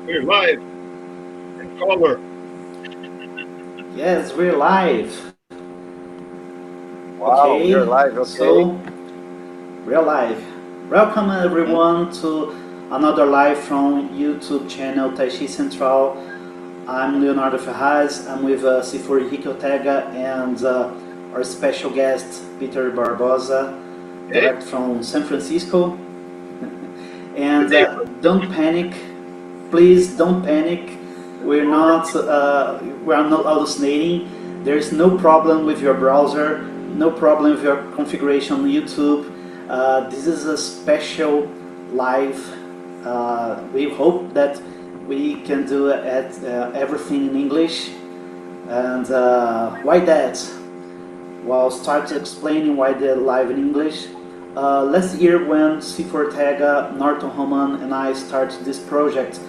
We're live in color. Yes, we're live. Wow, Okay, you're live, so okay? we're live. Welcome Mhm. everyone to another live from YouTube channel Taichi Central. I'm Leonardo Ferraz. I'm with Sifur Henrique Ortega and our special guest Peter Barbosa, Hey, direct from San Francisco. good And day. don't panic, please don't panic. We are not hallucinating. There's no problem with your browser, no problem with your configuration on YouTube. This is a special live. We hope that we can do everything in English. And why that? Well, start explaining why they're live in English. Last year, when C4 Ortega, Norton Roman, and I started this project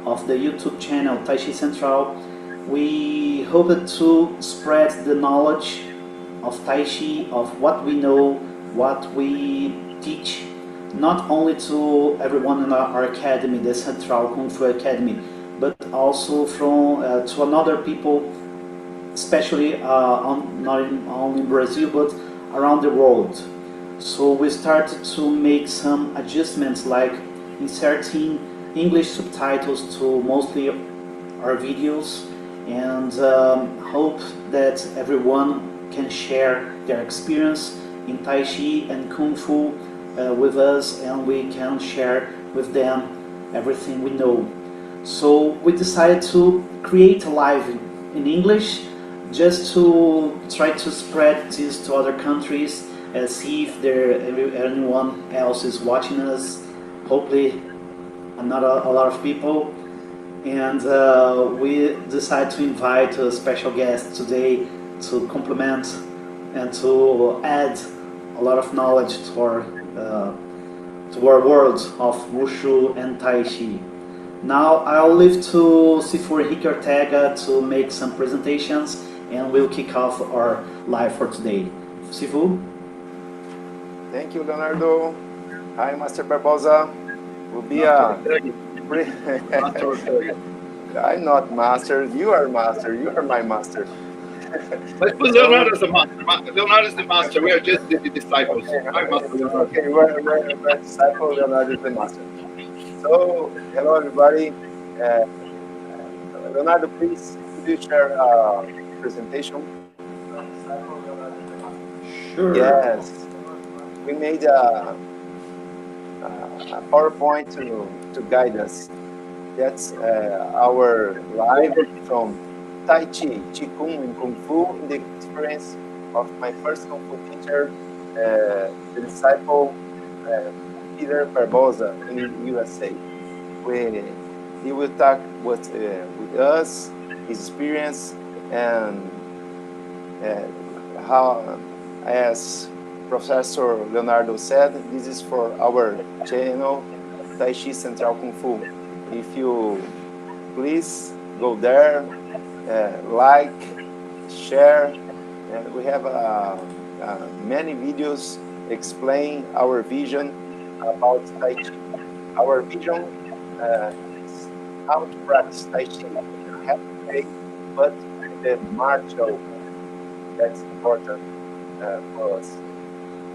of the YouTube channel Taichi Central, we hoped to spread the knowledge of Tai Chi, of what we know, what we teach, not only to everyone in our academy, the Central Kung Fu Academy, but also from to another people, especially not only in Brazil but around the world. So we started to make some adjustments like inserting English subtitles to mostly our videos and hope that everyone can share their experience in Tai Chi and Kung Fu with us and we can share with them everything we know. So we decided to create a live in English just to try to spread this to other countries and see if anyone else is watching us. Hopefully, not a lot of people. And we decided to invite a special guest today to complement and to add a lot of knowledge uh, to our world of Wushu and Tai Chi. Now I'll leave to Sifu Henrique Ortega to make some presentations and we'll kick off our live for today. Sifu? Thank you, Leonardo. Hi, Master Barbosa. Will be Master a Ortega. pre- Master Ortega. I'm not master. You are master. You are my master. Let's put So, Leonardo as the master. Leonardo is the master. We are just the disciples. okay, Hi, Master Leonardo. okay, we're disciple. Leonardo is the master. So, hello, everybody. Uh, Leonardo, please, could you share a presentation? Sure. Yes, we made a PowerPoint to guide us. That's our live Over. from Tai Chi, Chi Kung and Kung Fu, in the experience of my first Kung Fu teacher, the disciple uh, Peter Barbosa in USA. We, he will talk with us, his experience, and uh, how, as Professor Leonardo said, this is for our channel, Tai Chi Central Kung Fu. If you please go there, like, share, and we have many videos explain our vision about Tai Chi. Our vision is how to practice Tai Chi in a healthy way, but with the martial that's important for us.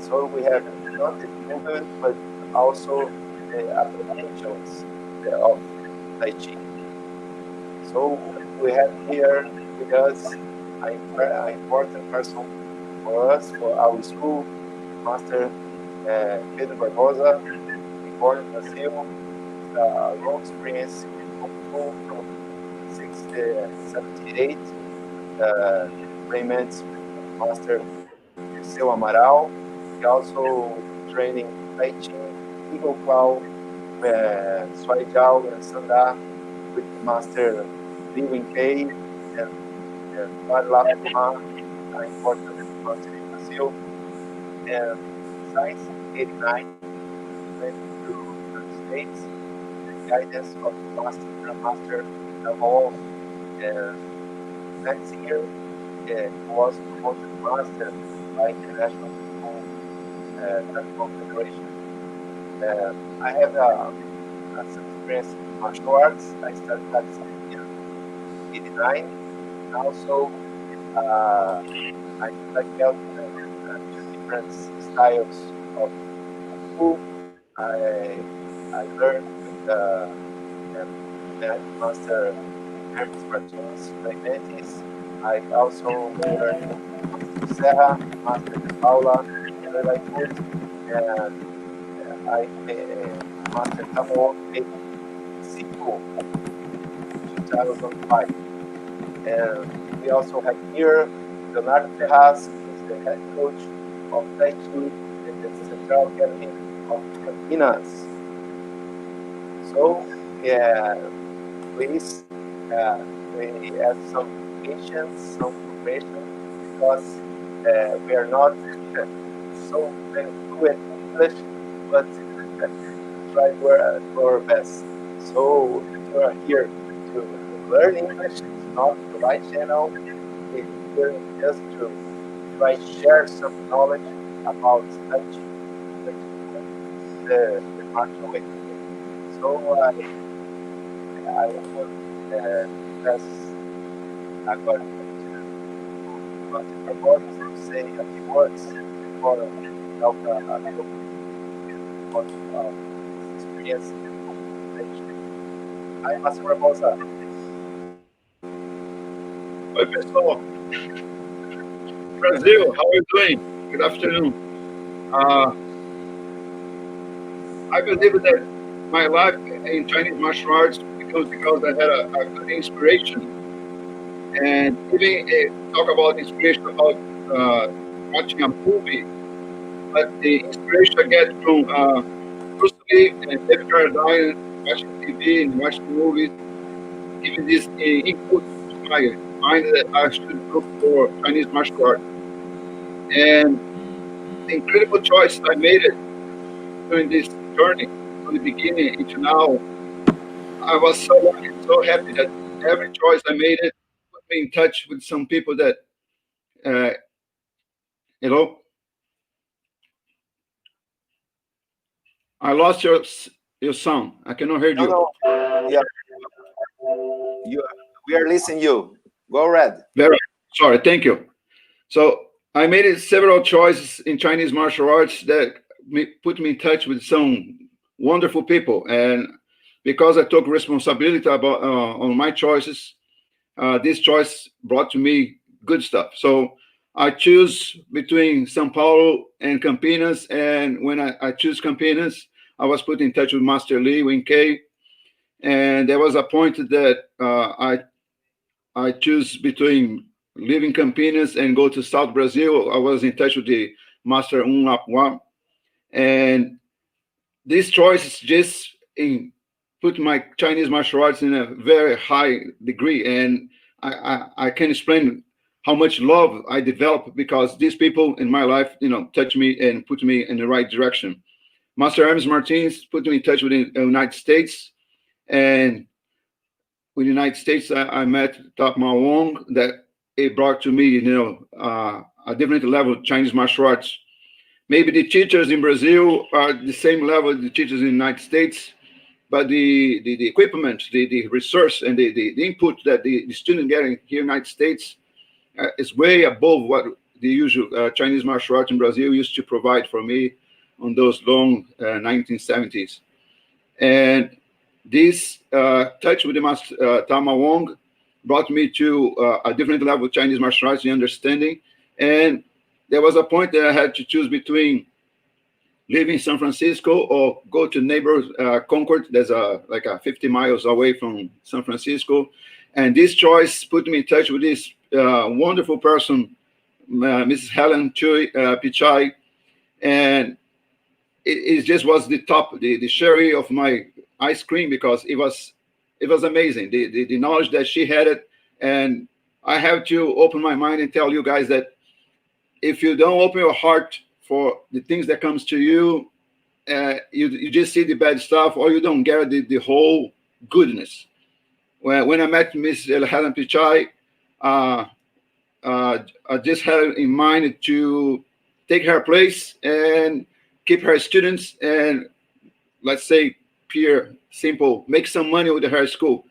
So we have not the movement, but also the applications of Tai Chi. So we have here with us an important person for us, for our school, Master Pedro Barbosa, born in Brazil, with a long experience in Kung Fu from 1978, uh, trainments with Master Dirceu Amaral. He also training Tai Chi, Eagle Claw, Swai Jiao, and Sanda with Master Li Winkei and Bar Lafuma, an important master in Brazil. And since 89, went to the United States with the guidance of Grandmaster Namo. And next year, he was promoted master by International Kung Fu Federation. I have some experience in martial arts. I started practicing in '89. Also, uh, I felt two different styles of kung fu. I learned with Master Hermes Martins in the 90s. I also learned with Master Serra, Master De Paula, and I like food. And Master Tamo made sequel in 2005. And we also have here Leonardo Ferraz, who is the head coach of Taichi in the Central Academy of Campinas. So, yeah, please, we have some patience, some cooperation, because we are not so very fluent in English, but try to our best. So, if you are here to learn English, it's not the right channel. We're here just to try to share some knowledge about touch, the martial way. So, I will pass agora to Peter Barbosa to say a few words before help a little bit of experience in education. Hi, Master Barbosa. Oi, pessoal. Brasil, how are you doing? Good afternoon. Uh, I believe that my life in Chinese martial arts becomes because I had a good inspiration. And even talk about inspiration about watching a movie, but the inspiration I get from Bruce Lee and David Carradine, watching TV and watching movies, giving this input to my mind that I should look for Chinese martial arts. And the incredible choice I made it during this journey from the beginning into now, I was so lucky, so happy that every choice I made it put me in touch with some people that, uh, you know, I lost your sound. I cannot hear No, you. no, yeah, you, we are listening you. Go red. Very sorry. Thank you. So I made it several choices in Chinese martial arts that put me in touch with some wonderful people, and because I took responsibility about on my choices, this choice brought to me good stuff. So I choose between São Paulo and Campinas, and when I choose Campinas, I was put in touch with Master Lee Wing K, and there was a point that I choose between leaving Campinas and go to South Brazil. I was in touch with the Master Lap, and this choice just put my Chinese martial arts in a very high degree, and I can explain how much love I developed because these people in my life, touch me and put me in the right direction. Master Hermes Martins put me in touch with the United States, and with the United States, I met Top Ma Wong that it brought to me, a different level of Chinese martial arts. Maybe the teachers in Brazil are the same level as the teachers in the United States, but the equipment, the resource, and the input that the student getting here in the United States is way above what the usual Chinese martial arts in Brazil used to provide for me on those long 1970s. And this touch with the Master Tama Wong brought me to a different level of Chinese martial arts and understanding. And there was a point that I had to choose between live in San Francisco or go to neighbor Concord. There's like 50 miles away from San Francisco. And this choice put me in touch with this wonderful person, Mrs. Helen Chui Pichai. And it just was the top, the cherry of my ice cream because it was amazing. The knowledge that she had it. And I have to open my mind and tell you guys that if you don't open your heart for the things that comes to you, you just see the bad stuff or you don't get the whole goodness. When I met Miss Helen Pichai, I just had in mind to take her place and keep her students and let's say pure, simple, make some money with her school.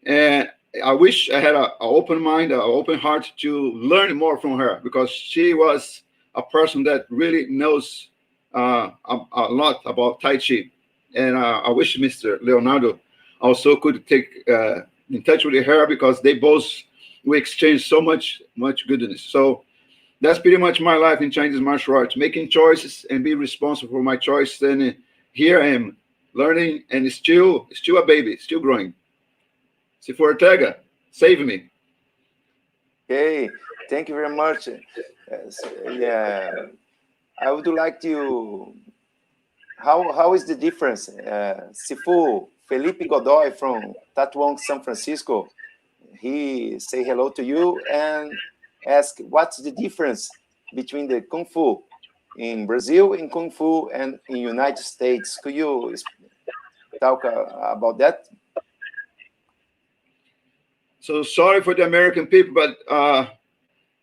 And I wish I had an open mind, an open heart to learn more from her, because she was a person that really knows a lot about Tai Chi. And I wish Mr. Leonardo also could take in touch with her, because they both we exchange so much goodness. So that's pretty much my life in Chinese martial arts, making choices and be responsible for my choice. And here I am learning, and still a baby, still growing. Sifu Ortega, save me. Okay, thank you very much. Yeah, I would like to. How is the difference? Sifu Felipe Godoy from Tatuong, San Francisco. He say hello to you and ask what's the difference between the Kung Fu in Brazil and Kung Fu and in United States. Could you talk about that? So sorry for the American people, but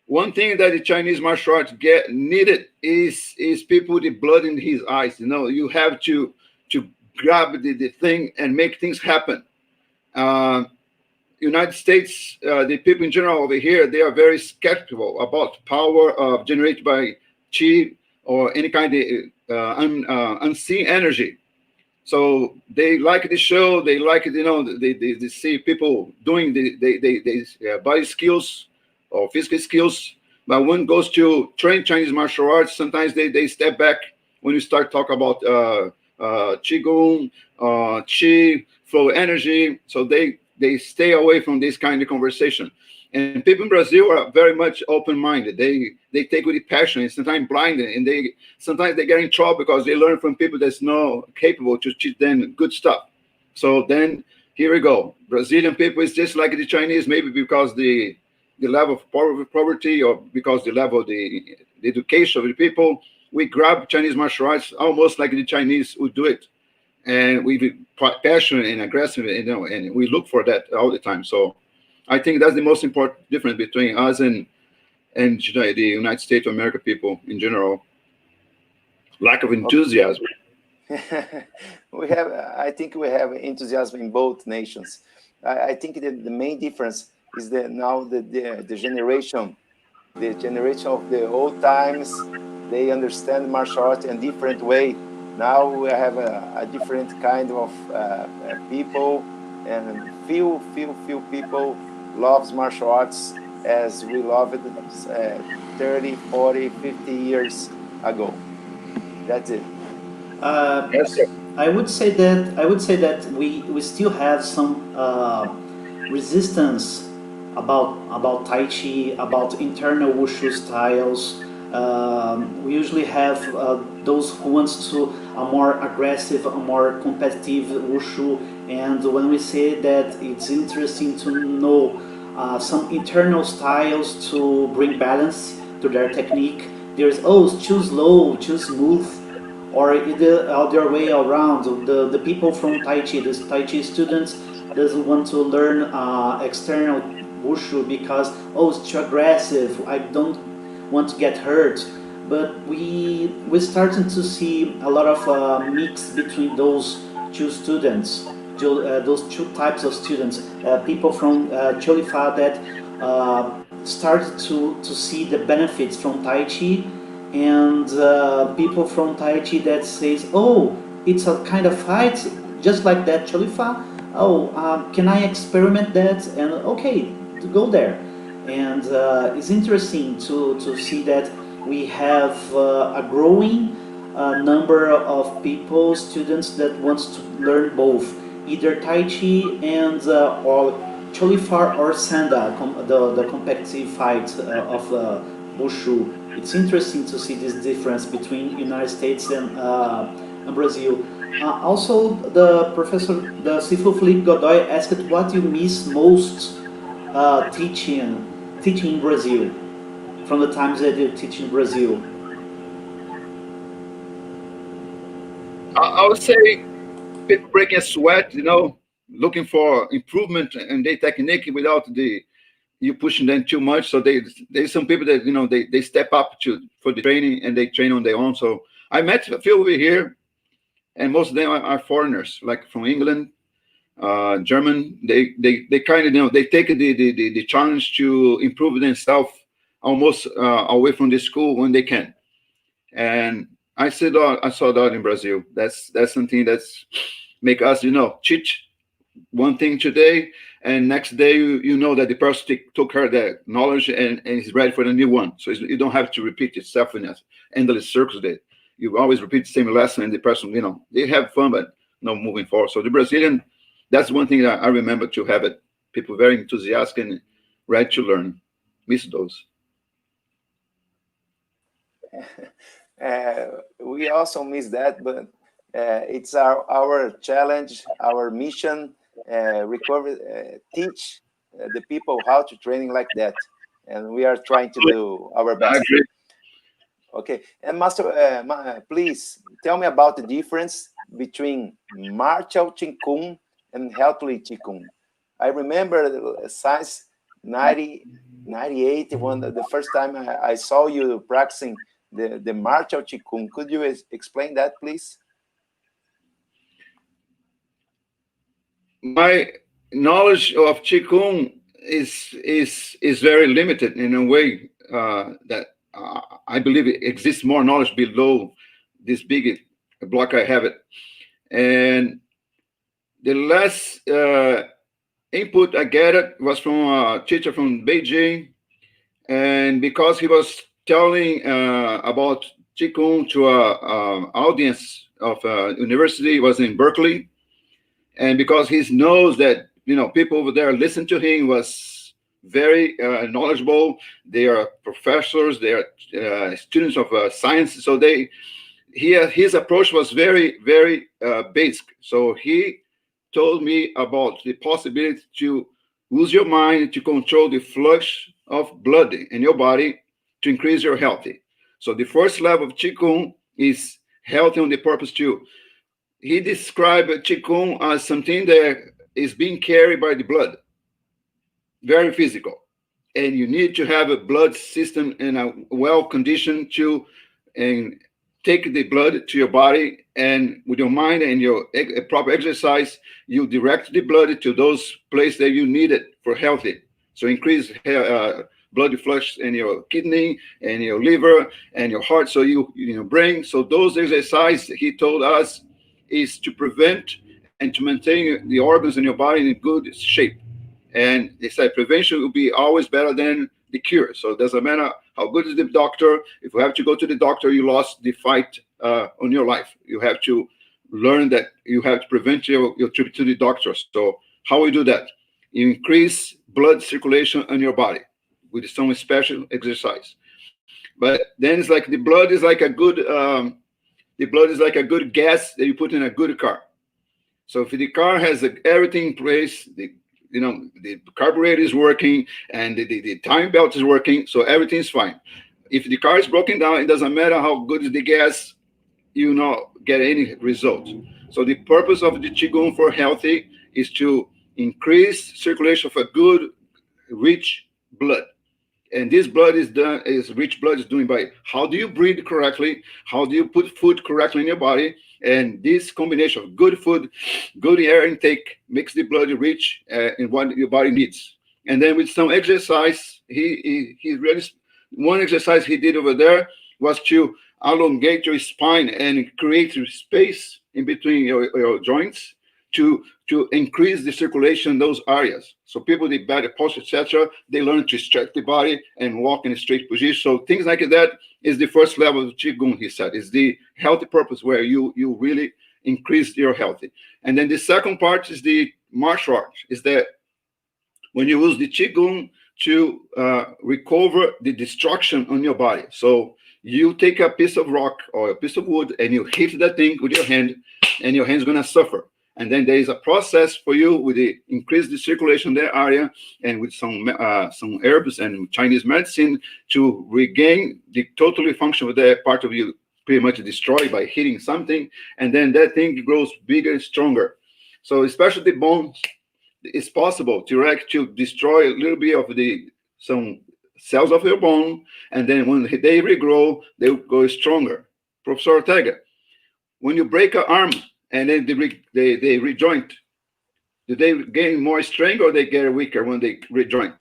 one thing that the Chinese martial arts get needed is people with the blood in his eyes. You know, you have to grab the thing and make things happen. Uh, United States, the people in general over here, they are very skeptical about power generated by chi or any kind of unseen energy. So they like the show. They like it, you know. They see people doing the body skills or physical skills. But when it goes to train Chinese martial arts, sometimes they step back when you start talking about qigong, chi, flow energy. So they stay away from this kind of conversation. And people in Brazil are very much open-minded. They take with passion and sometimes blinded, and sometimes they get in trouble because they learn from people that's not capable to teach them good stuff. So then here we go. Brazilian people is just like the Chinese, maybe because the level of poverty, or because the level of the education of the people. We grab Chinese martial arts almost like the Chinese would do it, and we passionate and aggressive, you know, and we look for that all the time. So I think that's the most important difference between us and you know, the United States of America people in general. Lack of enthusiasm. We have, I think we have enthusiasm in both nations. I think that the main difference is that now the generation, the generation of the old times, they understand martial arts in a different way. Now we have a different kind of people, and few people loves martial arts as we loved it 30, 40, 50 years ago. That's it. Yes, sir. I would say that we still have some resistance about Tai Chi, about internal wushu styles. We usually have those who wants to a more aggressive, a more competitive wushu, and when we say that it's interesting to know some internal styles to bring balance to their technique. There's too slow, too smooth, or the other way around. The people from Tai Chi, the Tai Chi students, doesn't want to learn external wushu because it's too aggressive. I don't want to get hurt. But we're starting to see a lot of mix between those two students, those two types of students. People from Cholifa that started to see the benefits from Tai Chi, and people from Tai Chi that says, "Oh, it's a kind of fight, just like that Cholifa. Oh, can I experiment that?" And okay, to go there. And it's interesting to see that we have a growing number of people, students that wants to learn both, either Tai Chi and or Cholifar or Sanda, the competitive fight of Wushu. It's interesting to see this difference between United States and Brazil. Also, the Sifu Felipe Godoy asked what you miss most teaching in Brazil, from the times that you teach in Brazil. I would say people breaking a sweat, you know, looking for improvement in their technique without you pushing them too much. So there's some people that, you know, they step up for the training and they train on their own. So I met a few over here and most of them are foreigners, like from England, German. They kind of, they take the challenge to improve themselves almost away from the school when they can. And I saw that in Brazil. That's something that's make us, teach one thing today, and next day you know that the person took her the knowledge and is ready for the new one. So you don't have to repeat itself in a endless circles. That you always repeat the same lesson, and the person, they have fun, but no moving forward. So the Brazilian, that's one thing that I remember to have it. People very enthusiastic and ready to learn. Miss those. We also miss that, but it's our challenge, our mission, recover, teach the people how to training like that, and we are trying to do our I best. agree. Okay, and Master, please tell me about the difference between martial Qigong and healthly Qigong. I remember since 98, when the first time I saw you practicing the martial Qigong. Could you explain that, please? My knowledge of qigong is very limited in a way that I believe it exists more knowledge below this big block I have it. And the last input I get it was from a teacher from Beijing, and because he was telling about qigong to a audience of university, was in Berkeley, and because he knows that people over there listen to him, was very knowledgeable. They are professors, they are students of science, so his approach was very very basic. So he told me about the possibility to use your mind to control the flush of blood in your body to increase your healthy. So the first level of qigong is healthy on the purpose too. He described qigong as something that is being carried by the blood, very physical, and you need to have a blood system in a well condition to and take the blood to your body, and with your mind and your proper exercise, you direct the blood to those places that you need it for healthy. So increase blood flush in your kidney and your liver and your heart, so your brain. So those exercises, he told us, is to prevent and to maintain the organs in your body in good shape. And they said prevention will be always better than the cure. So it doesn't matter how good is the doctor. If you have to go to the doctor, you lost the fight on your life. You have to learn that you have to prevent your trip to the doctor. So how we do that? You increase blood circulation in your body with some special exercise. But then it's like the blood is like a good gas that you put in a good car. So if the car has everything in place, the carburetor is working and the time belt is working, so everything's fine. If the car is broken down, it doesn't matter how good is the gas, you not get any result. So the purpose of the qigong for healthy is to increase circulation of a good, rich blood. And this blood is rich blood is doing by how do you breathe correctly, how do you put food correctly in your body, and this combination of good food, good air intake makes the blood rich in what your body needs. And then with some exercise, he really, one exercise he did over there was to elongate your spine and create space in between your joints to increase the circulation in those areas. So people with bad posture, etc., they learn to stretch the body and walk in a straight position. So things like that is the first level of qigong. He said is the healthy purpose where you really increase your healthy. And then the second part is the martial art. Is that when you use the qigong to recover the destruction on your body. So you take a piece of rock or a piece of wood and you hit that thing with your hand, and your hand's gonna suffer. And then there is a process for you with the increase the circulation in that area, and with some herbs and Chinese medicine to regain the totally function of that part of you pretty much destroyed by hitting something, and then that thing grows bigger and stronger. So especially the bones, it's possible to destroy a little bit of some cells of your bone, and then when they regrow, they go stronger. Professor Ortega, when you break an arm and then they rejoint, do they gain more strength or they get weaker when they rejoint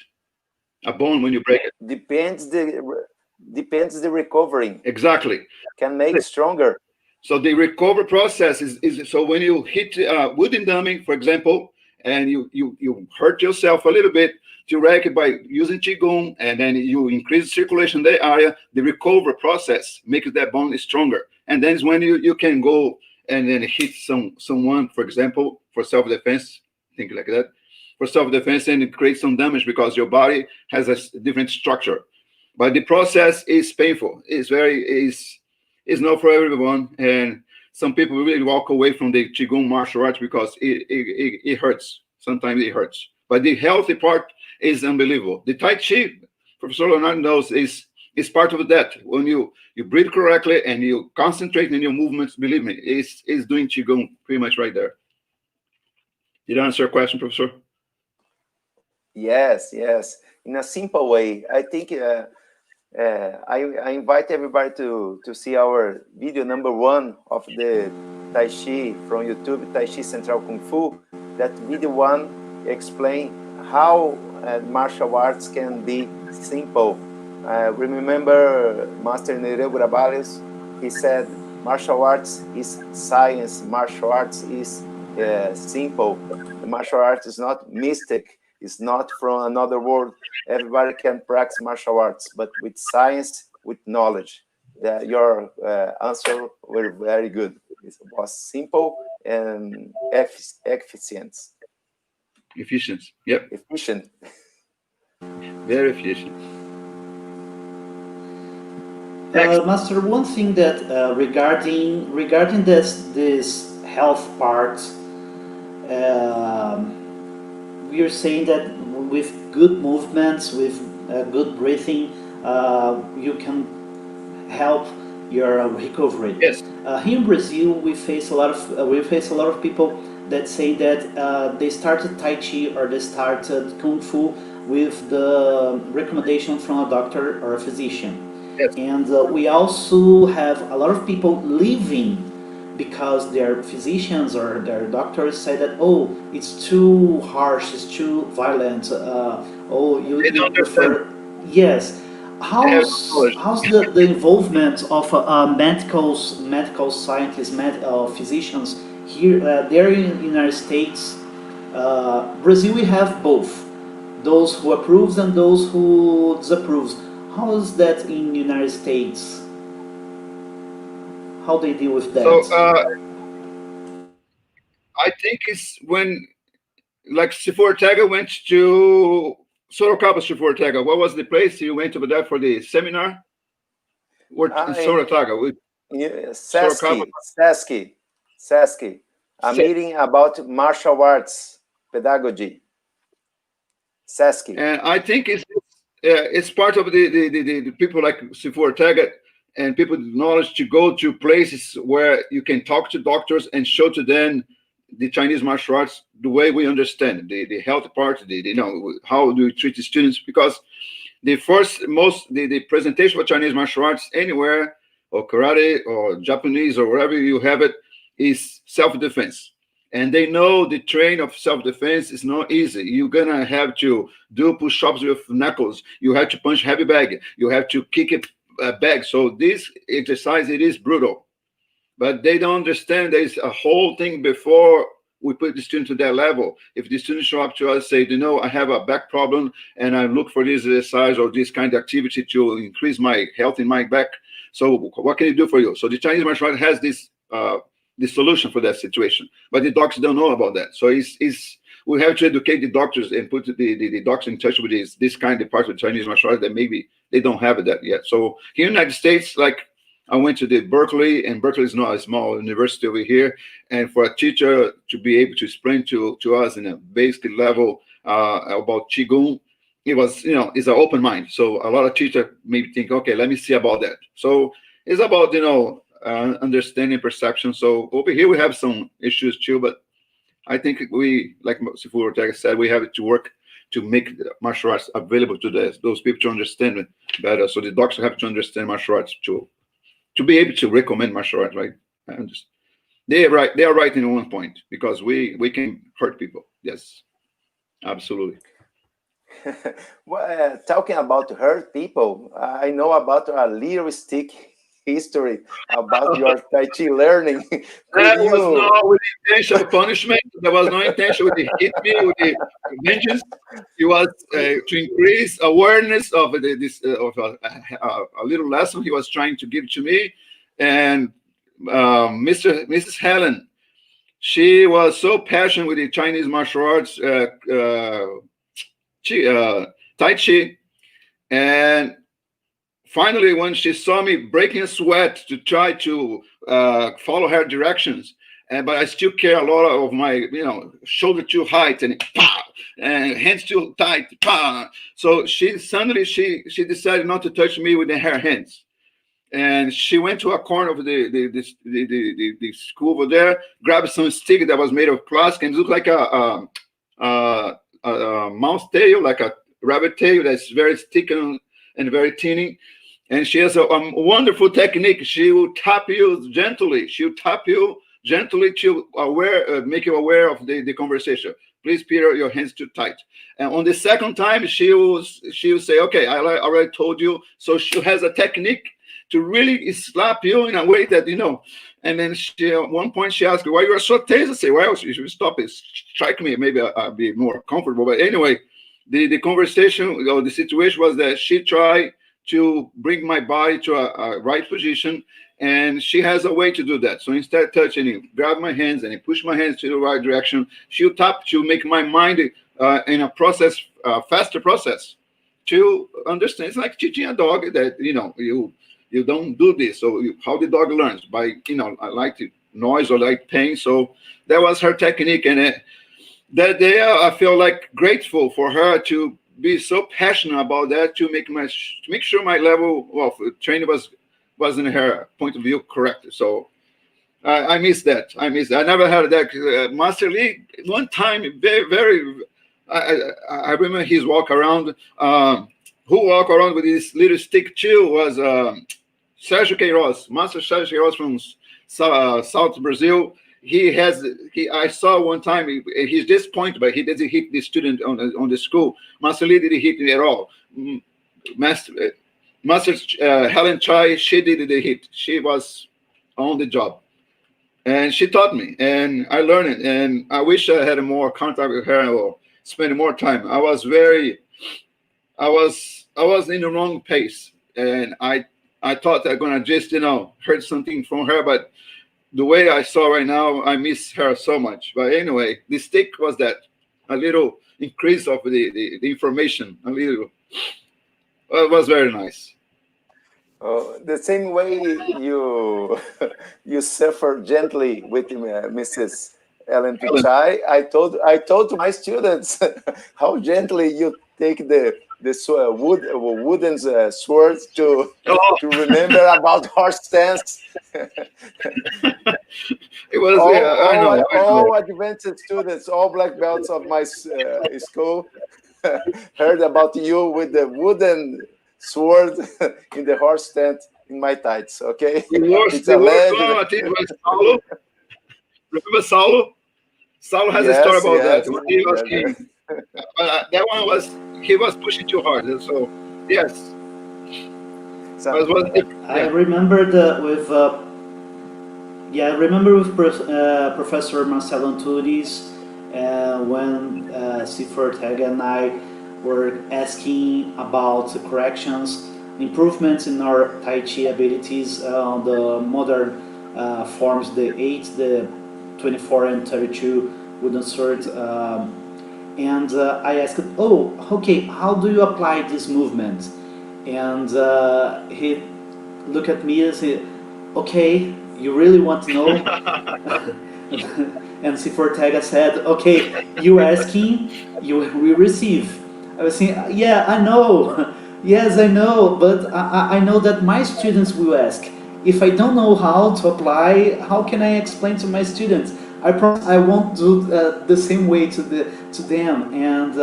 a bone when you break it? Depends the recovering. Exactly. Can make stronger. So the recovery process is so when you hit wooden dummy, for example, and you hurt yourself a little bit, direct by using qigong, and then you increase circulation in that area, the recovery process makes that bone stronger, and then it's when you can go and then hit someone, for example, for self-defense, think like that, for self-defense, and it creates some damage because your body has a different structure. But the process is painful. It's not for everyone, and some people really walk away from the qigong martial arts because it hurts. Sometimes it hurts, but the healthy part is unbelievable. The Tai Chi, Professor Leonardo knows, is part of that. When you breathe correctly and you concentrate in your movements, believe me, is doing qigong pretty much right there. Did I answer your question, Professor? Yes. In a simple way, I think I invite everybody to see our video #1 of the Tai Chi from YouTube, Tai Chi Central Kung Fu. That video 1 explain how martial arts can be simple. Remember Master Nereu Grabalhos, he said martial arts is science, martial arts is simple. The martial arts is not mystic, it's not from another world. Everybody can practice martial arts, but with science, with knowledge. Your answer were very good. It was simple and efficient. Efficient. Yep. Efficient. Very efficient. Master, one thing that regarding this health part, we are saying that with good movements, with good breathing, you can help your recovery. Yes. Here in Brazil, we face a lot of people that say that they started Tai Chi or they started Kung Fu with the recommendation from a doctor or a physician. Yes. And we also have a lot of people leaving because their physicians or their doctors say that, oh, it's too harsh, it's too violent. You don't prefer. Yes. How's the involvement of medical scientists, physicians here there in the United States? Brazil, we have both, those who approves and those who disapproves. How is that in the United States? How they deal with that? So I think it's when, like, Sifu Ortega went to Sorocaba. Sifu Ortega, what was the place you went over there for the seminar? Or in Sorocaba? Sesky. A meeting about martial arts pedagogy. Sesky. And I think it's part of the people like Sifu Ortega and people with knowledge to go to places where you can talk to doctors and show to them the Chinese martial arts the way we understand the health part, how do we treat the students, because the presentation of Chinese martial arts anywhere, or karate or Japanese or wherever you have it, is self-defense. And they know the train of self-defense is not easy. You're gonna have to do push-ups with knuckles. You have to punch heavy bag. You have to kick it back. So this exercise, it is brutal. But they don't understand there's a whole thing before we put the student to that level. If the student show up to us, say, I have a back problem and I look for this exercise or this kind of activity to increase my health in my back. So what can I do for you? So the Chinese martial art has this the solution for that situation, but the doctors don't know about that. So we have to educate the doctors and put the doctors in touch with this kind of part of Chinese martial arts that maybe they don't have that yet. So here in the United States, like, I went to the Berkeley, and Berkeley is not a small university over here. And for a teacher to be able to explain to us in a basic level about Qigong, it was, it's an open mind. So a lot of teachers maybe think, okay, let me see about that. So it's about, understanding perception. So over here we have some issues too, but I think we, like Sifu Ortega said, we have to work to make martial arts available to those people to understand it better. So the doctors have to understand martial arts to be able to recommend martial arts, right? They are right in one point because we can hurt people. Yes, absolutely. Well, talking about hurt people, I know about a little stick history about your Tai Chi learning. Could There was no you? with intention of punishment. There was no intention with the hit me with the vengeance. It was to increase awareness of this of a little lesson he was trying to give to me, and Mrs. Helen. She was so passionate with the Chinese martial arts, Tai Chi, and finally, when she saw me breaking a sweat to try to follow her directions, and but I still care a lot of my, shoulder too high and pow, and hands too tight, pow. So she decided not to touch me with her hands, and she went to a corner of the school over there, grabbed some stick that was made of plastic and looked like a mouse tail, like a rabbit tail that's very thick and very teeny. And she has a wonderful technique. She will tap you gently. She'll tap you gently to make you aware of the conversation. Please, Peter, your hands too tight. And on the second time, she'll say, "Okay, I already told you." So she has a technique to really slap you in a way that you know. And then at one point she asked, "Why you are so tense?" I say, "Well, you should stop it. Strike me. Maybe I'll be more comfortable." But anyway, the conversation or the situation was that she tried to bring my body to a right position, and she has a way to do that. So instead of touching him, grab my hands and push my hands to the right direction, she'll tap to make my mind in a process, faster process, to understand. It's like teaching a dog that you don't do this. So how the dog learns by I like the noise or like pain. So that was her technique, and that day I feel like grateful for her to be so passionate about that, to make sure my level of training was in her point of view correct. So I miss that. I never had that. Master Lee one time very very. I remember his walk around. Who walk around with this little stick too was Sergio Queiroz, Master Sergio Queiroz from South Brazil. I saw one time he's disappointed, but he doesn't hit the student on the school. Master Lee didn't hit me at all. Master Helen Chai, she did the hit. She was on the job, and she taught me, and I learned it. And I wish I had more contact with her or spend more time. I was in the wrong pace, and I thought I'm gonna just heard something from her, but the way I saw right now, I miss her so much. But anyway, the stick was that a little increase of the information, a little. Well, it was very nice. The same way you you suffer gently with Mrs. Ellen Helen, Pichai, I told to my students how gently you take the wooden sword oh, to remember about horse stance. it was. all Yeah, I all know. I know. all advanced students, all black belts of my school heard about you with the wooden sword in the horse stand in my tights. Okay, it's The a worst legend. one, I think, was Saulo. Remember Saulo? Saulo has a story Yes, about that. yes, When he was yes, king, yes. that one was he was pushing too hard. So yes, So, but it was I yeah. remember I remember with Professor Marcelo Antunes when Seifert Hege and I were asking about the corrections, improvements in our Tai Chi abilities on the modern forms, the 8, the 24 and 32 wooden sword. And I asked, "Oh, okay, how do you apply this movement?" And he looked at me and said, "Okay, you really want to know?" And Sifortega said, "Okay, you asking, you will receive." I was saying, "Yeah, I know. Yes, I know, but I know that my students will ask. If I don't know how to apply, how can I explain to my students? I promise I won't do the same way to them." And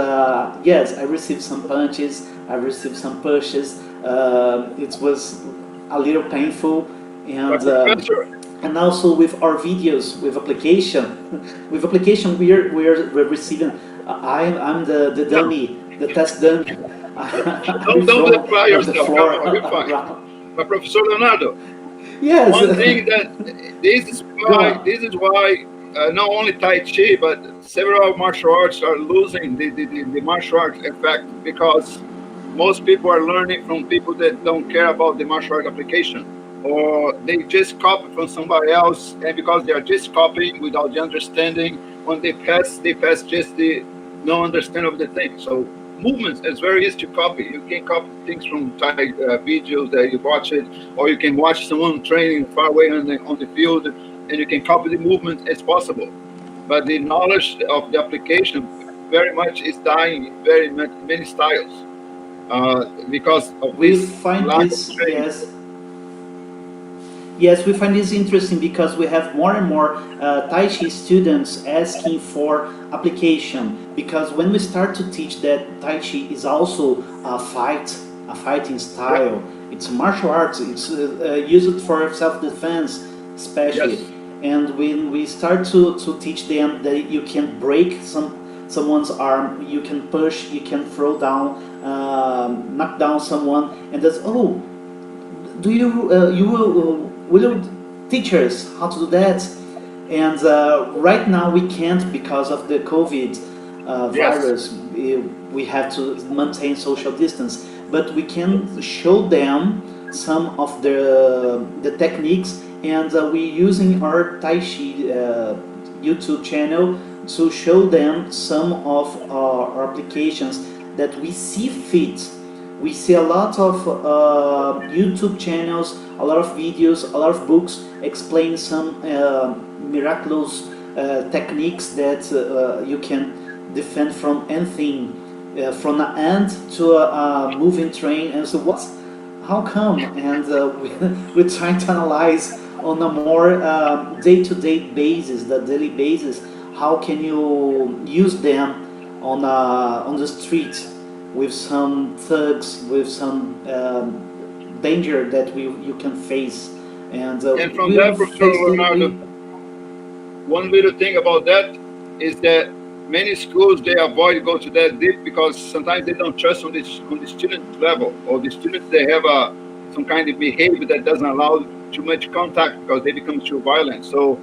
yes, I received some punches, I received some pushes. It was a little painful, and But professor, and also with our videos with application. With application, we're receiving. I'm the No, dummy, the test dummy. I be don't thrown apply on the yourself. Come floor on, you're fine. around. But Professor Leonardo, Yes. one thing that this is Go why on. not only Tai Chi but several martial arts are losing the martial arts effect because most people are learning from people that don't care about the martial art application, or they just copy from somebody else, and because they are just copying without the understanding, when they pass just the no understanding of the thing. So movements is very easy to copy. You can copy things from Thai videos that you watch it, or you can watch someone training far away on the field, and you can copy the movement as possible. But the knowledge of the application very much is dying in many styles because of We this find lack of this, training. yes. Yes, we find this interesting because we have more and more Tai Chi students asking for application. Because when we start to teach that Tai Chi is also a fighting Yeah. style, it's martial arts, it's used for self-defense, especially. Yes. And when we start to teach them that you can break someone's arm, you can push, you can throw down, knock down someone, and that's oh, do you will you teach us how to do that? And right now we can't because of the COVID Yes. virus. We have to maintain social distance, but we can show them some of the techniques, and we using our Tai Chi YouTube channel to show them some of our applications that we see fit. We see a lot of YouTube channels, a lot of videos, a lot of books explain some miraculous techniques that you can defend from anything, from an ant to a moving train. And so, how come? And we're trying to analyze on a more day-to-day basis, the daily basis. How can you use them on the street with some thugs, with some danger that you can face, and And from we that, Professor face the Leonardo, one little thing about that is that many schools they avoid go to that deep because sometimes they don't trust on the student level, or the students they have some kind of behavior that doesn't allow too much contact because they become too violent. So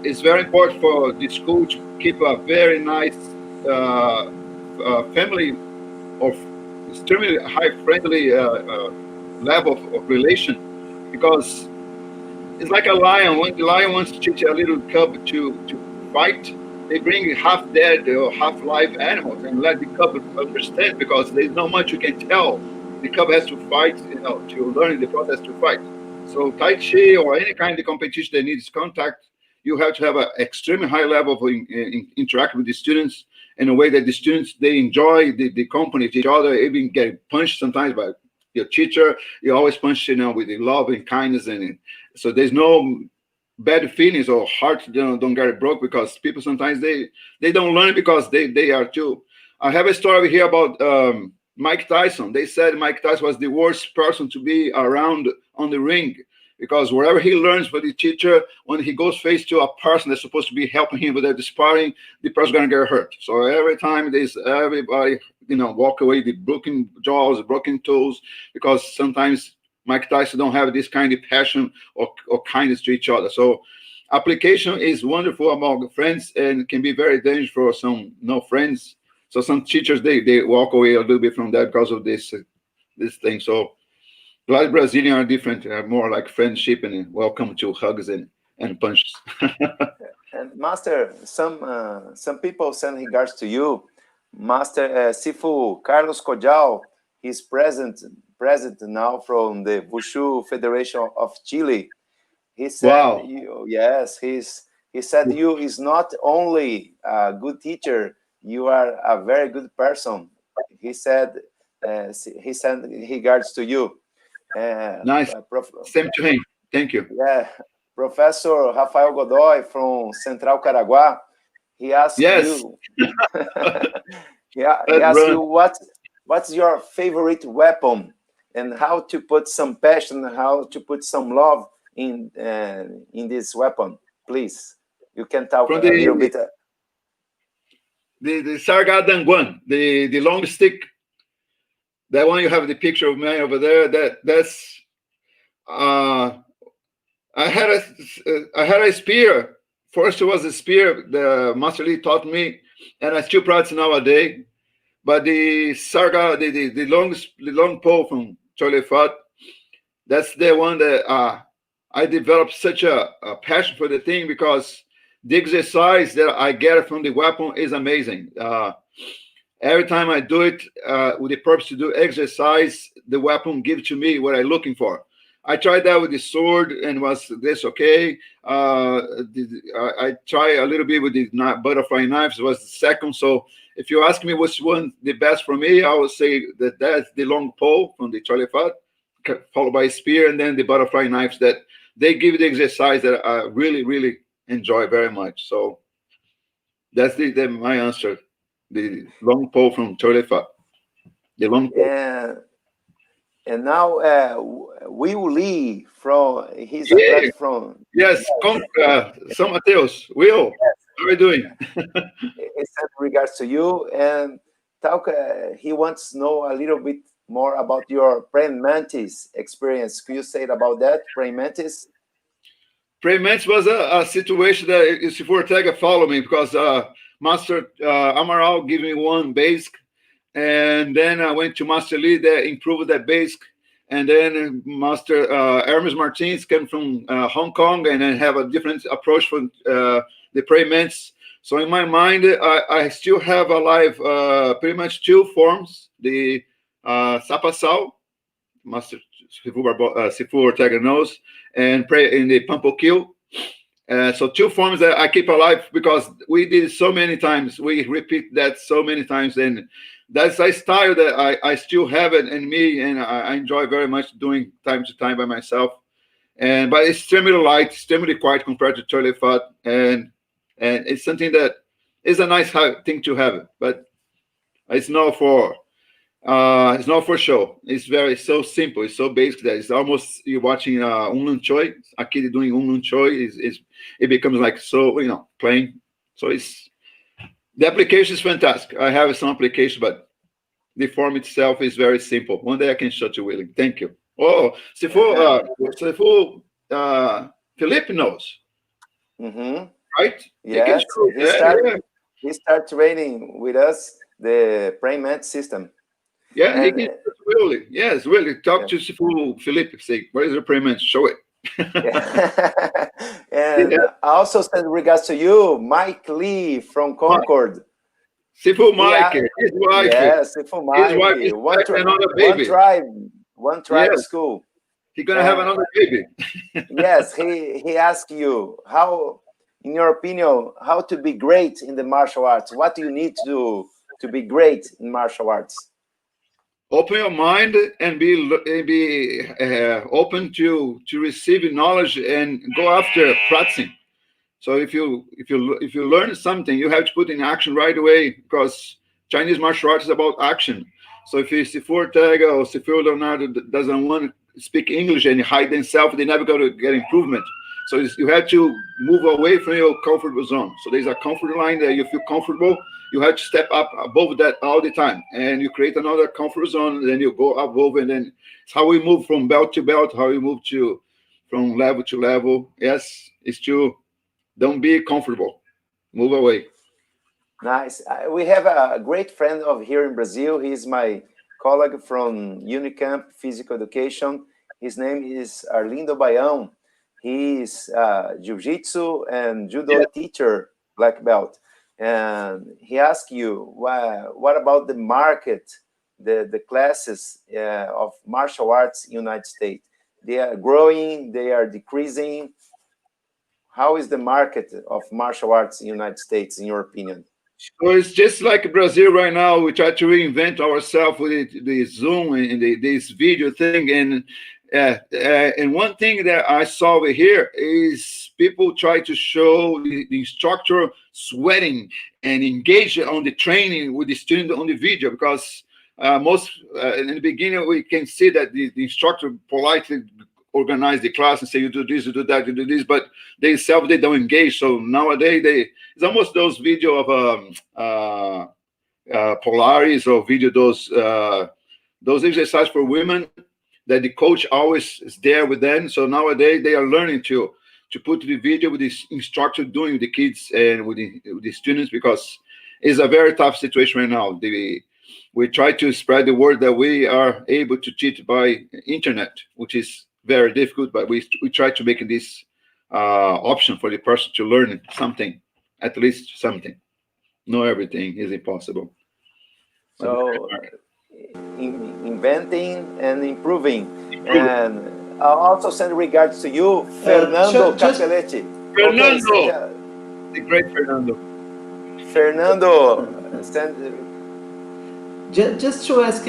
it's very important for the school to keep a very nice family of extremely high friendly level of relation, because it's like a lion. When the lion wants to teach a little cub to fight, they bring half dead or half live animals and let the cub understand, because there's not much you can tell. The cub has to fight, to learn the process to fight. So Tai Chi or any kind of competition that needs contact, you have to have an extremely high level of interact with the students in a way that the students they enjoy the company of each other, even get punched sometimes by your teacher. You always punch, with the love and kindness, and so there's no bad feelings or heart don't get it broke, because people sometimes they don't learn because they are too. I have a story here about Mike Tyson. They said Mike Tyson was the worst person to be around on the ring, because wherever he learns for the teacher, when he goes face to a person that's supposed to be helping him with the sparring, the person's gonna get hurt. So every time there's everybody, walk away with broken jaws, broken toes, because sometimes Mike Tyson don't have this kind of passion or kindness to each other. So application is wonderful among friends and can be very dangerous for some no friends. So some teachers they walk away a little bit from that because of this thing. So glad Brazilian are different, more like friendship and welcome to hugs and punches. And Master, some people send regards to you. Master Sifu Carlos Cojal, he's present now from the Wushu Federation of Chile. He said, Wow. yes, he said you is not only a good teacher, you are a very good person. He said, he sent regards to you. Nice. Same to him. Thank you. Yeah, Professor Rafael Godoy from Central Caraguá, he asked Yes. you, yeah, he Let's asked run. you what's your favorite weapon and how to put some passion, how to put some love in this weapon, please? You can talk From a little bit. The Sarga Dangguan, the long stick, that one you have the picture of me over there. That's I had a spear. First it was a spear the Master Lee taught me, and I still practice nowadays. But the Sarga, the long pole from Chole Fat, that's the one that I developed such a passion for the thing, because the exercise that I get from the weapon is amazing. Every time I do it with the purpose to do exercise, the weapon gives to me what I'm looking for. I tried that with the sword and was this okay. I try a little bit with the butterfly knives, was the second. So if you ask me which one the best for me, I would say that that's the long pole from the Charlie Fat, followed by spear, and then the butterfly knives, that they give the exercise that I really, really enjoy very much. So that's my answer. The long pole from Charlie Fat. The long pole. And now Will Lee he's a Yeah. class from. Yes, São Mateus. Will, how are you doing? He sent regards to you and talk. He wants to know a little bit more about your praying mantis experience. Could you say about that, praying mantis? Praying mantis was a situation that if Ortega followed me, because Master Amaral gave me one basic, and then I went to Master Lee that improved that basic, and then Master Hermes Martins came from Hong Kong, and then have a different approach for the praying mantis. So in my mind, I still have alive pretty much two forms: the Sapasal, Master Sifu Ortega knows, and pray in the Pampokil. So two forms that I keep alive, because we did it so many times. We repeat that so many times, and that's a style that I still have it in me, and I enjoy very much doing time to time by myself. But it's extremely light, extremely quiet compared to Charlie Fat, and it's something that is a nice thing to have. But it's not for show. It's so simple. It's so basic that it's almost you're watching Unlun Choi. A kid doing Unlun Choi it becomes like so plain. So the application is fantastic. I have some application, but the form itself is very simple. One day I can show you, Willing. Thank you. Oh, se for Felipe knows, right? Yes, he start training with us the praying mantis system. Yeah, he can really. Yes, really. Talk to Sifu Felipe. Say, what is the praying mantis? Show it. And I also send regards to you, Mike Lee from Concord. Sifu Mike, his wife. Yes, Sifu Mike. His wife is another baby. One tribe school. He's gonna have another baby. Yes, he asked you how, in your opinion, how to be great in the martial arts. What do you need to do to be great in martial arts? Open your mind and be open to receive knowledge and go after practicing. So if you learn something, you have to put in action right away, because Chinese martial arts is about action. So if Sifu Ortega or Sifu Leonardo doesn't want to speak English and hide themselves, they're never going to get improvement. So you have to move away from your comfort zone. So there's a comfort line that you feel comfortable. You have to step up above that all the time, and you create another comfort zone. And then you go above, and then it's how we move from belt to belt, how we move from level to level. Yes, it's to don't be comfortable, move away. Nice. We have a great friend of here in Brazil. He's my colleague from Unicamp Physical Education. His name is Arlindo Baião. He's jiu-jitsu and judo teacher, black belt. And he asked you, what about the market, the classes of martial arts in the United States? They are growing, they are decreasing. How is the market of martial arts in the United States, in your opinion? So it's just like Brazil right now. We try to reinvent ourselves with the Zoom and this video thing. And one thing that I saw over here is people try to show the instructor sweating and engage on the training with the student on the video, because most in the beginning we can see that the instructor politely organize the class and say you do this, you do that, you do this, but they don't engage. So nowadays it's almost those video of Polaris or video those exercises for women that the coach always is there with them. So nowadays they are learning to put the video with the instructor doing with the kids and with the students, because it's a very tough situation right now. We try to spread the word that we are able to teach by internet, which is very difficult, but we try to make this option for the person to learn something, at least something. Not everything is impossible. So inventing and improving. And I'll also send regards to you, Fernando Capelletti. Fernando, Okay, the great Fernando. Fernando, send. Just to ask,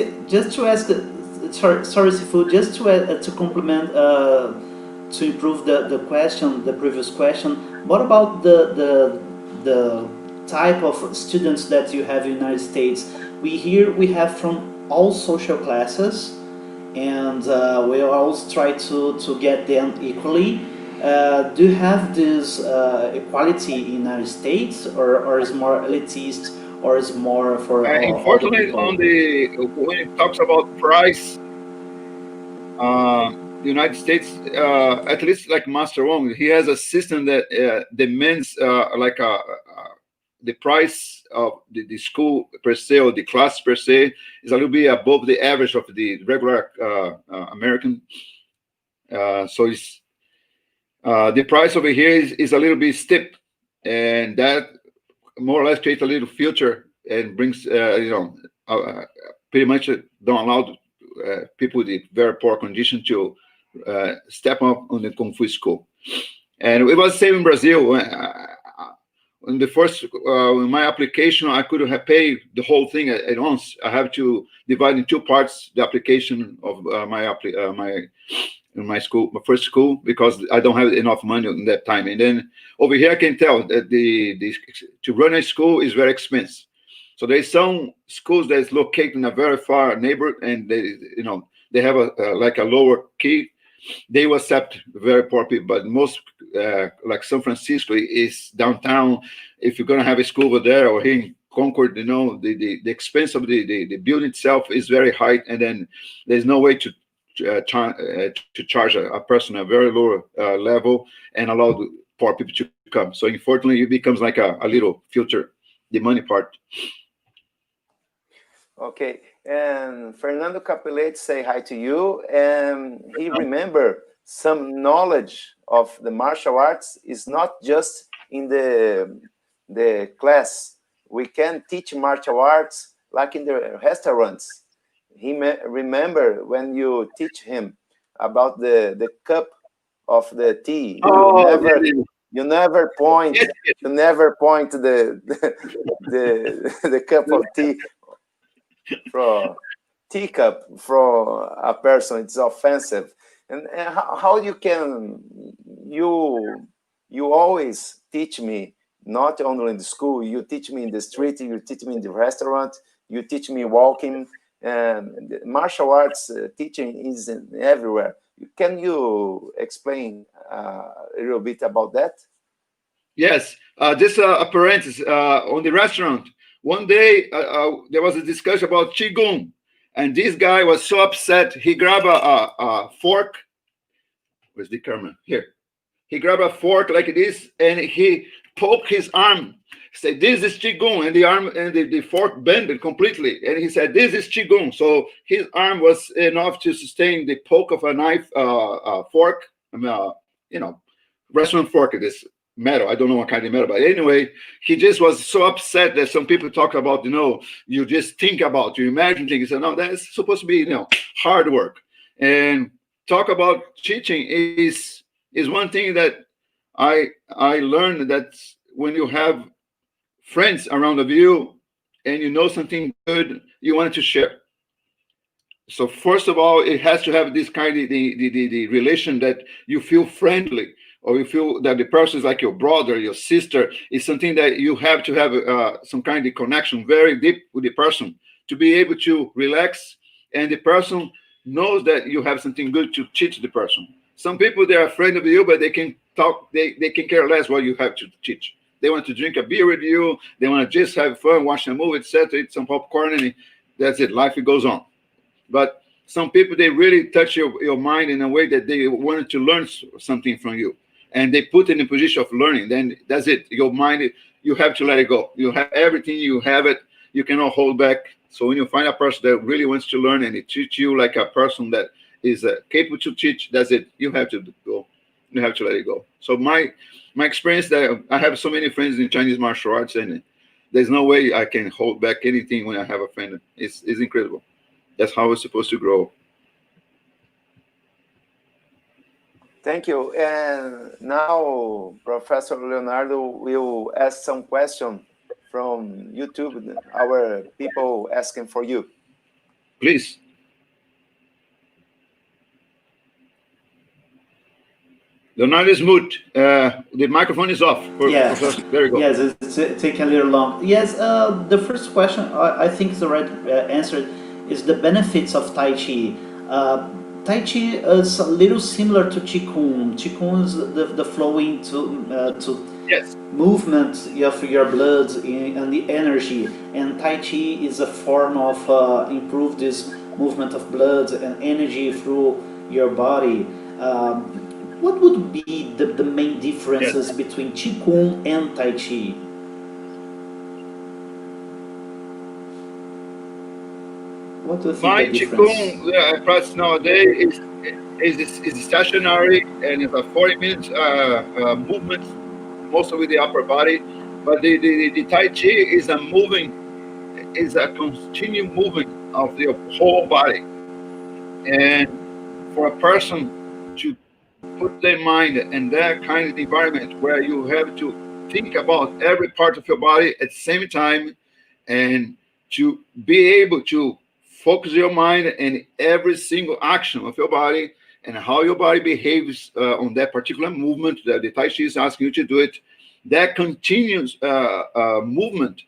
sorry, Sifu, just to complement, to improve the question, the previous question. What about the type of students that you have in the United States? We have from all social classes, and we always try to get them equally. Do you have this equality in the United States, or is more elitist, or is more for Unfortunately, when it talks about price, the United States, at least like Master Wong, he has a system that demands the price of the school per se, or the class per se, is a little bit above the average of the regular American. So it's the price over here is a little bit steep, and that more or less creates a little future and brings pretty much don't allow people with very poor condition to step up on the Kung Fu school. And it was the same in Brazil. In the first, in my application, I couldn't have paid the whole thing at once. I have to divide in two parts the application of my school, my first school, because I don't have enough money in that time. And then over here, I can tell that to run a school is very expensive. So there's some schools that's located in a very far neighborhood, and they have a lower key. They will accept very poor people, but most like San Francisco is downtown. If you're gonna have a school over there, or here in Concord, the expense of the building itself is very high, and then there's no way to charge a person a very low level and allow the poor people to come. So unfortunately, it becomes like a little filter, the money part. Okay, and Fernando Capelletti say hi to you, and he remember some knowledge of the martial arts is not just in the class. We can teach martial arts like in the restaurants. He remember when you teach him about the cup of the tea. You never point the cup of tea from teacup from a person. It's offensive. And how you can you always teach me, not only in the school, you teach me in the street, you teach me in the restaurant, you teach me walking, and martial arts teaching is everywhere. Can you explain a little bit about that? Yes, just a parenthesis on the restaurant. One day there was a discussion about qigong, and this guy was so upset. He grabbed a fork. Where's the camera? Here. He grabbed a fork like this, and he poked his arm. Said, "This is qigong," and the arm and the fork bended completely. And he said, "This is qigong." So his arm was enough to sustain the poke of a knife, fork. Restaurant fork. It is metal. I don't know what kind of metal, but anyway, he just was so upset that some people talk about, you just think about, you imagine things. And no, that's supposed to be, hard work. And talk about teaching is one thing that I learned, that when you have friends around of you and you know something good, you want to share. So first of all, it has to have this kind of the relation that you feel friendly, or you feel that the person is like your brother, your sister. Is something that you have to have some kind of connection very deep with the person to be able to relax, and the person knows that you have something good to teach the person. Some people, they're afraid of you, but they can talk. They can care less what you have to teach. They want to drink a beer with you. They want to just have fun, watch a movie, etc. Eat some popcorn, and that's it. Life goes on. But some people, they really touch your mind in a way that they wanted to learn something from you, and they put in a position of learning. Then that's it. Your mind, you have to let it go. You have everything. You have it. You cannot hold back. So when you find a person that really wants to learn and it treats you like a person that is capable to teach, that's it. You have to go. You have to let it go. So my experience, that I have so many friends in Chinese martial arts, and there's no way I can hold back anything when I have a friend. It's incredible. That's how it's supposed to grow. Thank you. And now Professor Leonardo will ask some questions from YouTube, our people asking for you. Please. Leonardo is mute. The microphone is off. Yes. There you go. Yes, it's taking a little long. Yes, the first question, I think is the right answer, is the benefits of Tai Chi. Tai Chi is a little similar to Qigong. Qigong is the flowing to Yes. movement of your blood and the energy, and Tai Chi is a form of improve this movement of blood and energy through your body. What would be the main differences between Qigong and Tai Chi? What do you think My the difference? Qigong I practice nowadays is stationary, and it's a 40 minutes movement, mostly with the upper body. But the Tai Chi is a continued movement of the whole body. And for a person to put their mind in that kind of environment where you have to think about every part of your body at the same time, and to be able to focus your mind in every single action of your body and how your body behaves on that particular movement that the Tai Chi is asking you to do it, that continuous movement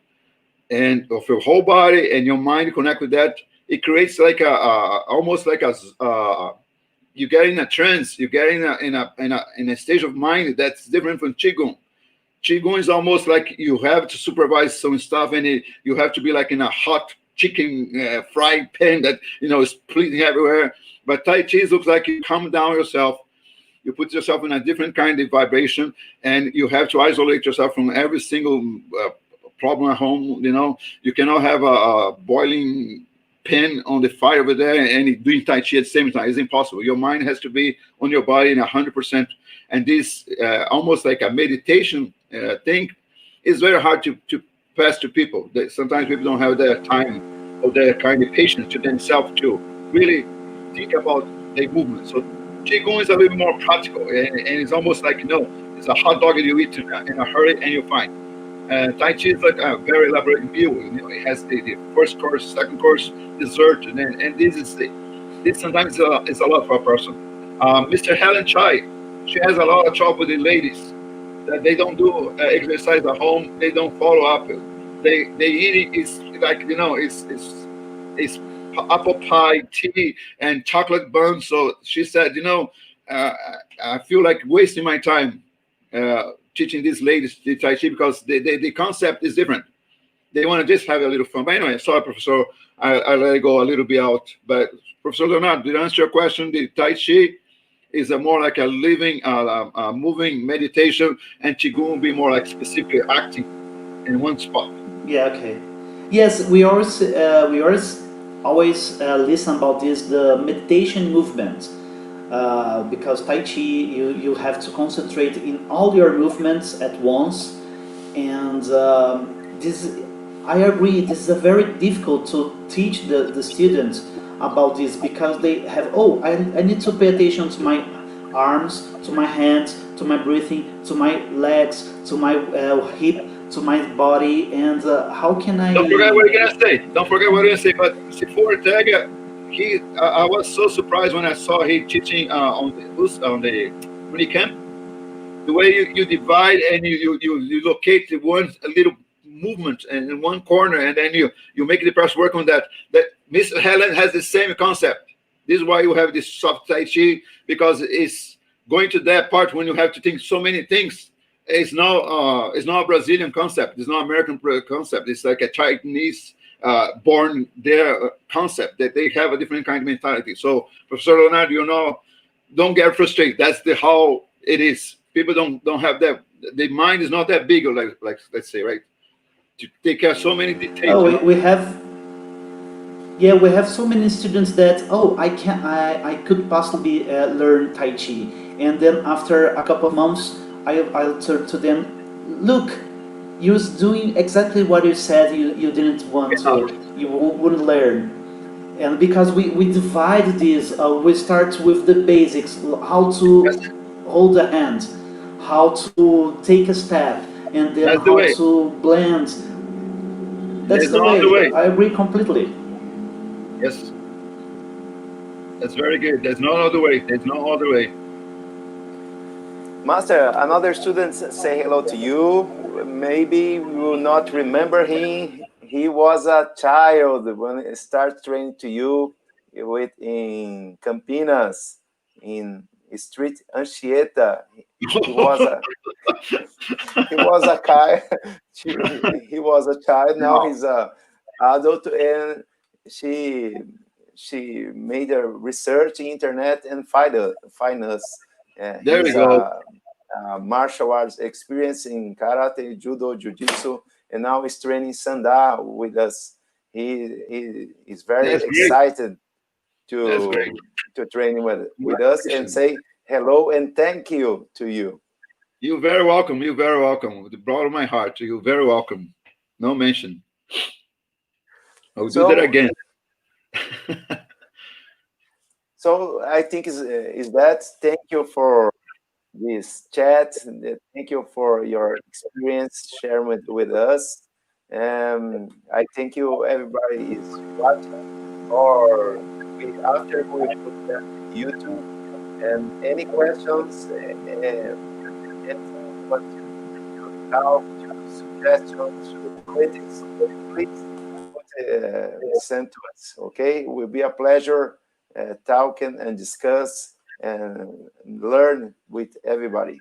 and of your whole body and your mind connect with that, it creates like almost like you get in a trance, you get in a stage of mind that's different from Qigong. Qigong is almost like you have to supervise some stuff, and you have to be like in a hot chicken frying pan that is bleeding everywhere. But Tai Chi looks like you calm down yourself, you put yourself in a different kind of vibration, and you have to isolate yourself from every single problem at home. You cannot have a boiling pan on the fire over there and doing Tai Chi at the same time. It's impossible. Your mind has to be on your body in 100%. And this almost like a meditation thing is very hard to pass to people. Sometimes people don't have their time or their kind of patience to themselves to really think about their movement. So Qigong is a little more practical, and it's almost like, it's a hot dog that you eat in a hurry and you're fine. Tai Chi is like a very elaborate meal. It has the first course, second course, dessert, and this sometimes is a lot for a person. Mr. Helen Chai, she has a lot of trouble with the ladies that they don't do exercise at home. They don't follow up. They eat it is like it's apple pie, tea, and chocolate buns. So she said, I feel like wasting my time teaching these ladies the Tai Chi because the concept is different. They want to just have a little fun. But anyway, sorry, Professor, I let it go a little bit out. But Professor Leonardo, did I answer your question? The Tai Chi is more like a living, moving meditation, and Qigong will be more like specifically acting in one spot. Yeah. Okay. Yes, we always listen about this, the meditation movement. Because Tai Chi, you have to concentrate in all your movements at once, and I agree, this is very difficult to teach the students about this, because they have, I need to pay attention to my arms, to my hands, to my breathing, to my legs, to my hip, to my body, and how can I... Don't forget what you're gonna say. But Sifu Ortega, I was so surprised when I saw him teaching on the camp. The way you divide and you locate the one little movement in one corner, and then you make the person work on that. That Miss Helen has the same concept. This is why you have this soft Tai Chi, because it's going to that part when you have to think so many things, it's not a Brazilian concept. It's not American concept. It's like a Chinese born there concept that they have a different kind of mentality. So, Professor Leonardo, don't get frustrated. That's the how it is. People don't have that. The mind is not that big, like let's say, right? To take care of so many details. Oh, we have, yeah, we have so many students that, oh, I could possibly learn Tai Chi, and then after a couple of months, I'll turn to them, look, you was doing exactly what you said you didn't want to, you wouldn't learn. And because we divide this, we start with the basics, how to hold a hand, how to take a step, and then That's the how way. to blend. That's There's the no other way. way. I agree completely. Yes, that's very good. There's no other way. There's no other way. Master, another student say hello to you. Maybe you will not remember him. He was a child when he started training to you with in Campinas, in Street Anchieta. He was a he was a child. He was a child. Now No, he's a adult, and she she made a research in internet and find us. there we He's go. a martial arts experience in karate, judo, jiu-jitsu, and now he's training sanda with us. He is very That's great. excited That's great. to train with us and Congratulations. say hello and thank you to you. You're very welcome. You're very welcome. With the bottom of my heart, you're very welcome. No mention. I'll do that So again. so I think is that thank you for this chat. Thank you for your experience sharing with us. I thank you everybody is watching or after we put that in YouTube. And any questions, anything you want to help, to suggestions, to critics, please send to us. Okay, it will be a pleasure talking and discuss and learn with everybody.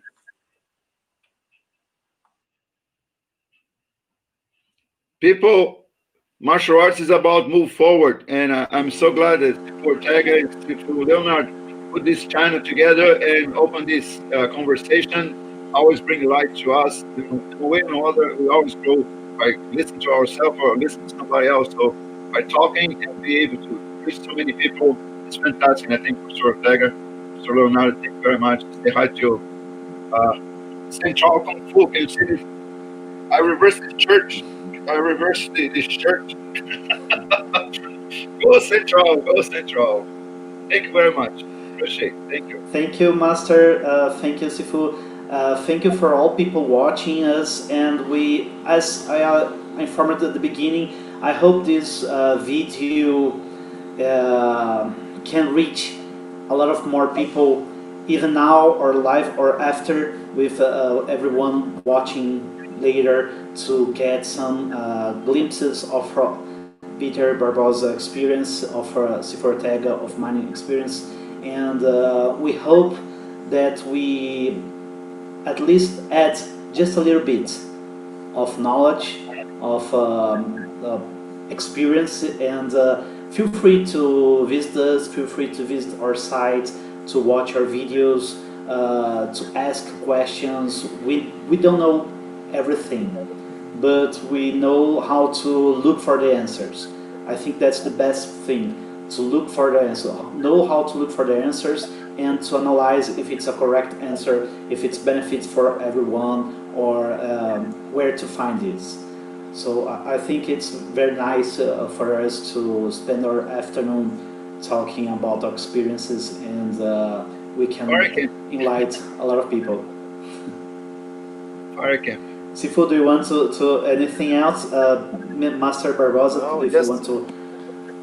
People, martial arts is about move forward, and I'm so glad that Ortega and Leonard put this channel together and open this conversation. Always bring light to us. In a way or another, we always grow by listening to ourselves or listening to somebody else. So by talking and be able to reach so many people, it's fantastic. And I think Professor Ortega, Professor Leonardo, thank you very much. Say hi to uh, Central Kung Fu. Can you see this? I reversed the church. I reversed the shirt. Go Central, go Central. Thank you very much. Appreciate it. Thank you. Thank you, Master. Thank you, Sifu. Thank you for all people watching us. And we, as I informed at the beginning, I hope this video can reach a lot of more people, even now or live or after, with everyone watching later to get some glimpses of Peter Barbosa experience, of Sifu Ortega of mining experience, and we hope that we at least add just a little bit of knowledge, of experience, and feel free to visit us, feel free to visit our site, to watch our videos, to ask questions. We don't know everything, but we know how to look for the answers. I think that's the best thing, to look for the answer, know how to look for the answers, and to analyze if it's a correct answer, if it's benefits for everyone, or where to find this. So I think it's very nice for us to spend our afternoon talking about our experiences, and we can enlighten a lot of people. Sifu, do you want to anything else? Master Barbosa, No, if you want to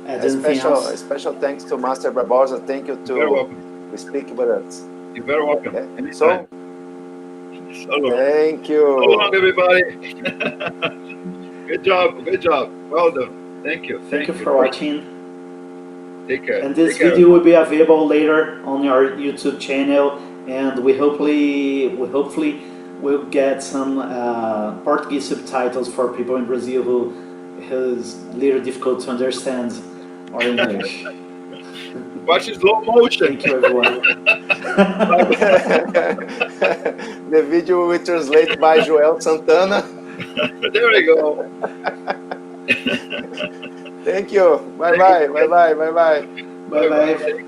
add anything else? A special thanks to Master Barbosa. Thank you to speak with us. You're very welcome. Okay. So long. Thank you. So long, everybody. Good job. Good job. Well done. Thank you. Thank you for watching. Take care. And this video will be available later on our YouTube channel. and we hopefully will get some Portuguese subtitles for people in Brazil who's little difficult to understand our English. Watch slow motion. Thank you, everyone. The video will be translated by Joel Santana. There we go. Thank you. Bye bye. Bye bye. Bye bye. Bye bye.